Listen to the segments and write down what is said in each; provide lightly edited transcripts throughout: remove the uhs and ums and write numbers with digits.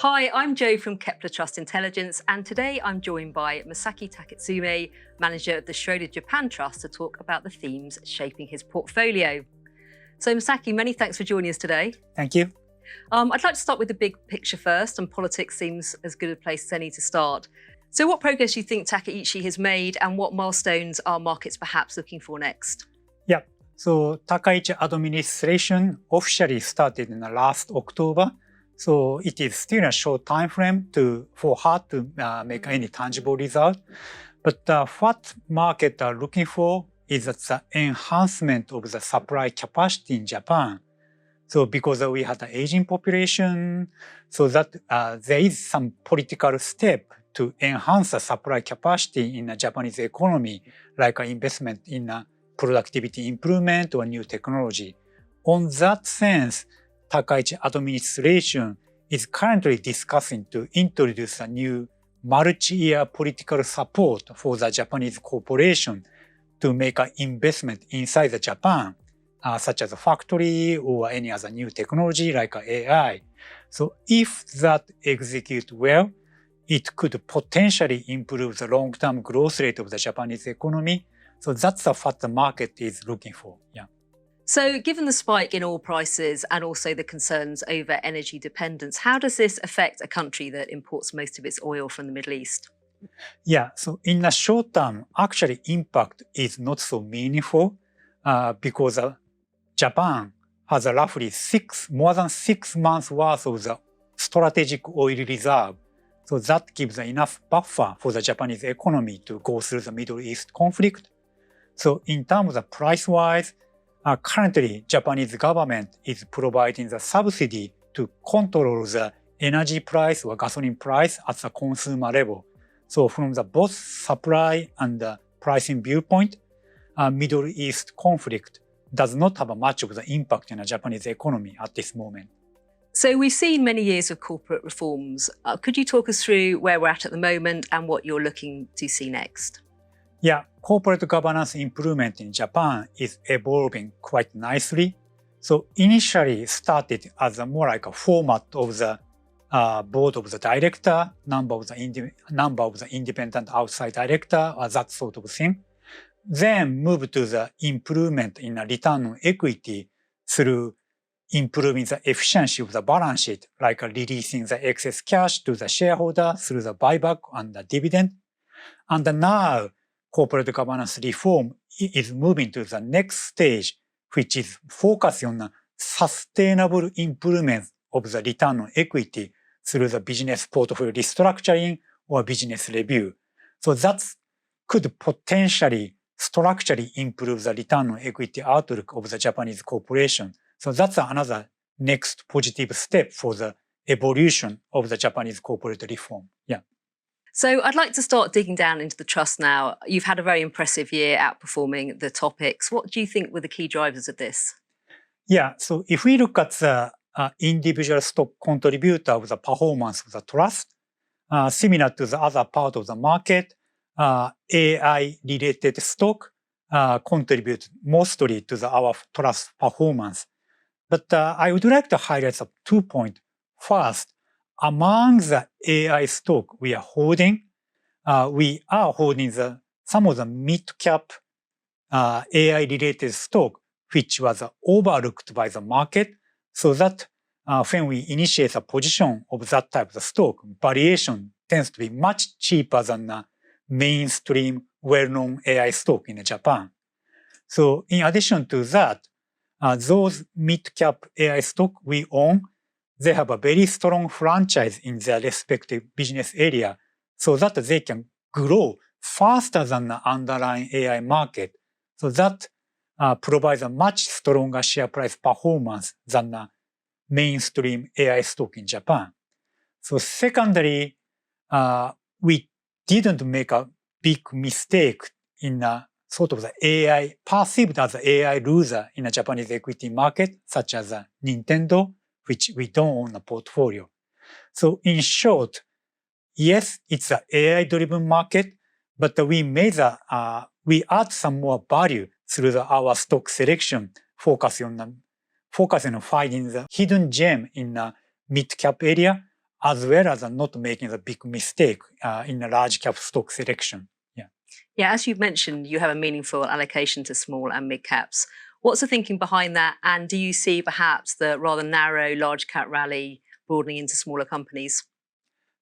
Hi, I'm Jo from Kepler Trust Intelligence, and today I'm joined by Masaki Taketsume, manager of the Schroder Japan Trust, to talk about the themes shaping his portfolio. So Masaki, many thanks for joining us today. Thank you. I'd like to start with the big picture first, and politics seems as good a place as any to start. So what progress do you think Takaichi has made, and what milestones are markets perhaps looking for next? Yeah, so Takaichi administration officially started in the last October. So it is still a short time frame for her to make any tangible result. But what markets are looking for is the enhancement of the supply capacity in Japan. So because we had an aging population, so that there is some political step to enhance the supply capacity in the Japanese economy, like investment in productivity improvement or new technology. On that sense, Takaichi administration is currently discussing to introduce a new multi-year political support for the Japanese corporation to make an investment inside the Japan, such as a factory or any other new technology like AI. So if that executes well, it could potentially improve the long-term growth rate of the Japanese economy. So that's what the market is looking for. Yeah. So given the spike in oil prices and also the concerns over energy dependence, how does this affect a country that imports most of its oil from the Middle East? Yeah, so in the short term, actually impact is not so meaningful because Japan has roughly more than 6 months worth of the strategic oil reserve. So that gives enough buffer for the Japanese economy to go through the Middle East conflict. So in terms of price-wise, currently Japanese government is providing the subsidy to control the energy price or gasoline price at the consumer level. So from the both supply and the pricing viewpoint, Middle East conflict does not have much of the impact in the Japanese economy at this moment. So we've seen many years of corporate reforms. Could you talk us through where we're at the moment and what you're looking to see next? Yeah, corporate governance improvement in Japan is evolving quite nicely. So initially started as more like a format of the board of the director, number of the independent outside director, or that sort of thing. Then move to the improvement in a return on equity through improving the efficiency of the balance sheet, like releasing the excess cash to the shareholder through the buyback and the dividend. And now, corporate governance reform is moving to the next stage, which is focusing on the sustainable improvement of the return on equity through the business portfolio restructuring or business review. So that could potentially structurally improve the return on equity outlook of the Japanese corporation. So that's another next positive step for the evolution of the Japanese corporate reform. Yeah. So I'd like to start digging down into the trust now. You've had a very impressive year outperforming the topics. What do you think were the key drivers of this? Yeah, so if we look at the individual stock contributor of the performance of the trust, similar to the other part of the market, AI-related stock contribute mostly to our trust performance. But I would like to highlight 2 points. First, among the AI stock we are holding some of the mid-cap AI-related stock, which was overlooked by the market, so that when we initiate a position of that type of stock, valuation tends to be much cheaper than the mainstream well-known AI stock in Japan. So in addition to that, those mid-cap AI stock we own, they have a very strong franchise in their respective business area so that they can grow faster than the underlying AI market. So that provides a much stronger share price performance than the mainstream AI stock in Japan. So secondly, we didn't make a big mistake in sort of the AI, perceived as the AI loser in the Japanese equity market, such as Nintendo, which we don't own a portfolio. So in short, yes, it's an AI-driven market, but we add some more value through our stock selection, focusing on finding the hidden gem in the mid-cap area as well as not making a big mistake in a large cap stock selection. Yeah, as you've mentioned, you have a meaningful allocation to small and mid caps. What's the thinking behind that? And do you see perhaps the rather narrow large cap rally broadening into smaller companies?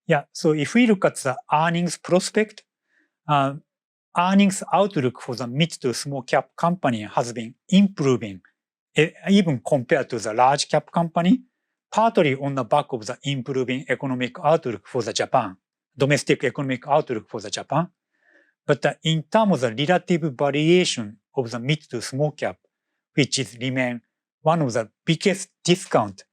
Yeah, so if we look at the earnings prospect, earnings outlook for the mid to small cap company has been improving, even compared to the large cap company, partly on the back of the improving economic outlook for the Japan, domestic economic outlook for the Japan. But in terms of the relative valuation of the mid to small cap, which is remain one of the biggest discount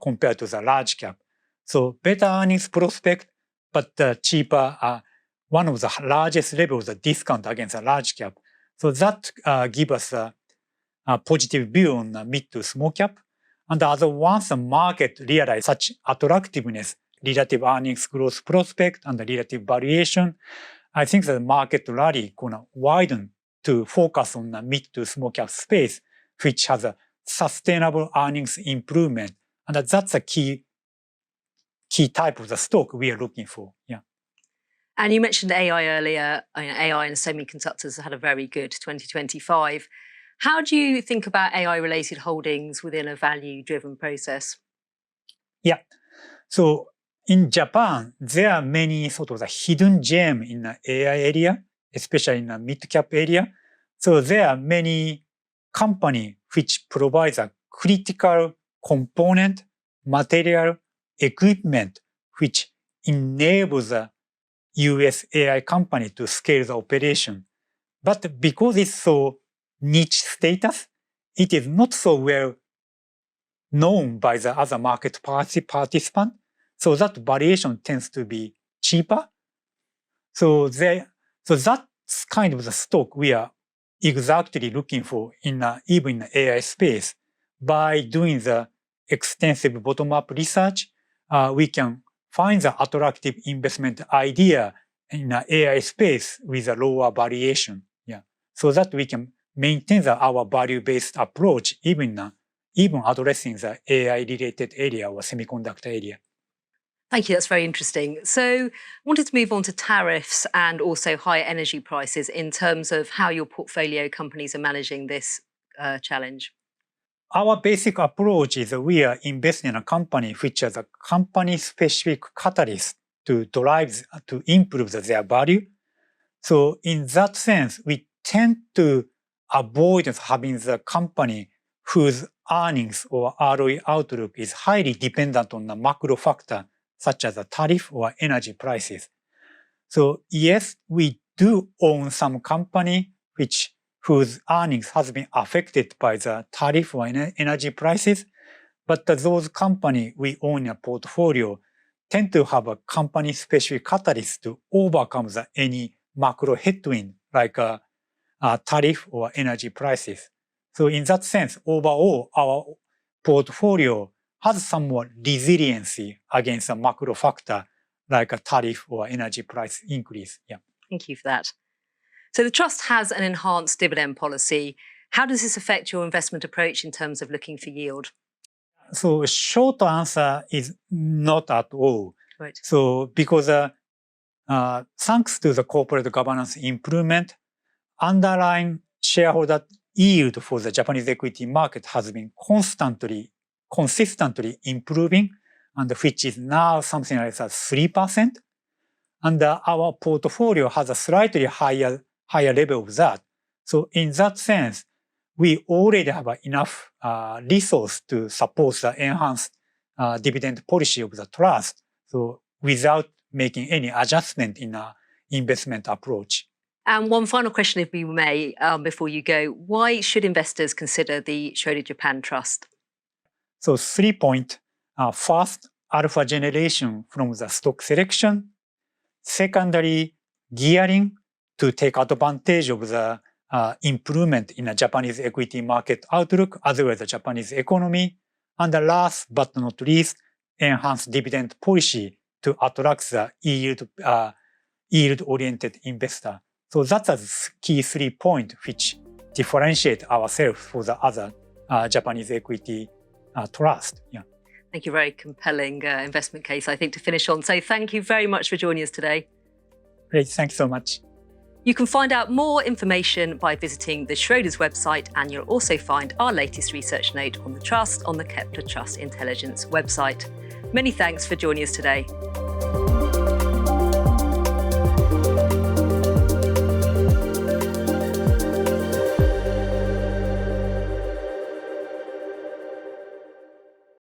compared to the large cap. So better earnings prospect, but cheaper, one of the largest levels of discount against a large cap. So that gives us a positive view on the mid to small cap. And once the market realizes such attractiveness, relative earnings growth prospect and the relative valuation, I think the market rally gonna widen to focus on the mid to small cap space, which has a sustainable earnings improvement. And that's a key type of the stock we are looking for. Yeah. And you mentioned AI earlier. AI and semiconductors had a very good 2025. How do you think about AI-related holdings within a value-driven process? Yeah. So in Japan, there are many sort of the hidden gem in the AI area, especially in the mid-cap area. So there are many companies which provide a critical component, material, equipment, which enables the US AI company to scale the operation. But because it's so niche status, it is not so well known by the other market participants. So that valuation tends to be cheaper. So that's kind of the stock we are exactly looking for even in the AI space. By doing the extensive bottom-up research, we can find the attractive investment idea in the AI space with a lower valuation. Yeah, so that we can maintain our value-based approach even addressing the AI-related area or semiconductor area. Thank you. That's very interesting. So I wanted to move on to tariffs and also higher energy prices in terms of how your portfolio companies are managing this challenge. Our basic approach is we are investing in a company which has a company-specific catalyst to improve their value. So in that sense, we tend to avoid having the company whose earnings or ROE outlook is highly dependent on the macro factor such as the tariff or energy prices. So yes, we do own some company whose earnings has been affected by the tariff or energy prices, but those companies we own in a portfolio tend to have a company-specific catalyst to overcome any macro headwind like tariff or energy prices. So in that sense, overall, our portfolio has somewhat resiliency against a macro factor like a tariff or energy price increase. Yeah. Thank you for that. So the trust has an enhanced dividend policy. How does this affect your investment approach in terms of looking for yield? So short answer is not at all. Right. So because thanks to the corporate governance improvement, underlying shareholder yield for the Japanese equity market has been consistently improving, and which is now something like 3%. And our portfolio has a slightly higher level of that. So in that sense, we already have enough resource to support the enhanced dividend policy of the trust. So without making any adjustment in our investment approach. And one final question, if we may, before you go. Why should investors consider the Schroder Japan Trust? So 3 points. First, alpha generation from the stock selection. Secondly, gearing to take advantage of the improvement in the Japanese equity market outlook as well as the Japanese economy. And the last but not least, enhanced dividend policy to attract the yield-oriented investor. So that's a key 3 points which differentiate ourselves for the other Japanese equity trust. Yeah. Thank you. Very compelling investment case, I think, to finish on. So thank you very much for joining us today. Great, thanks so much. You can find out more information by visiting the Schroder's website, and you'll also find our latest research note on the trust on the Kepler Trust Intelligence website. Many thanks for joining us today.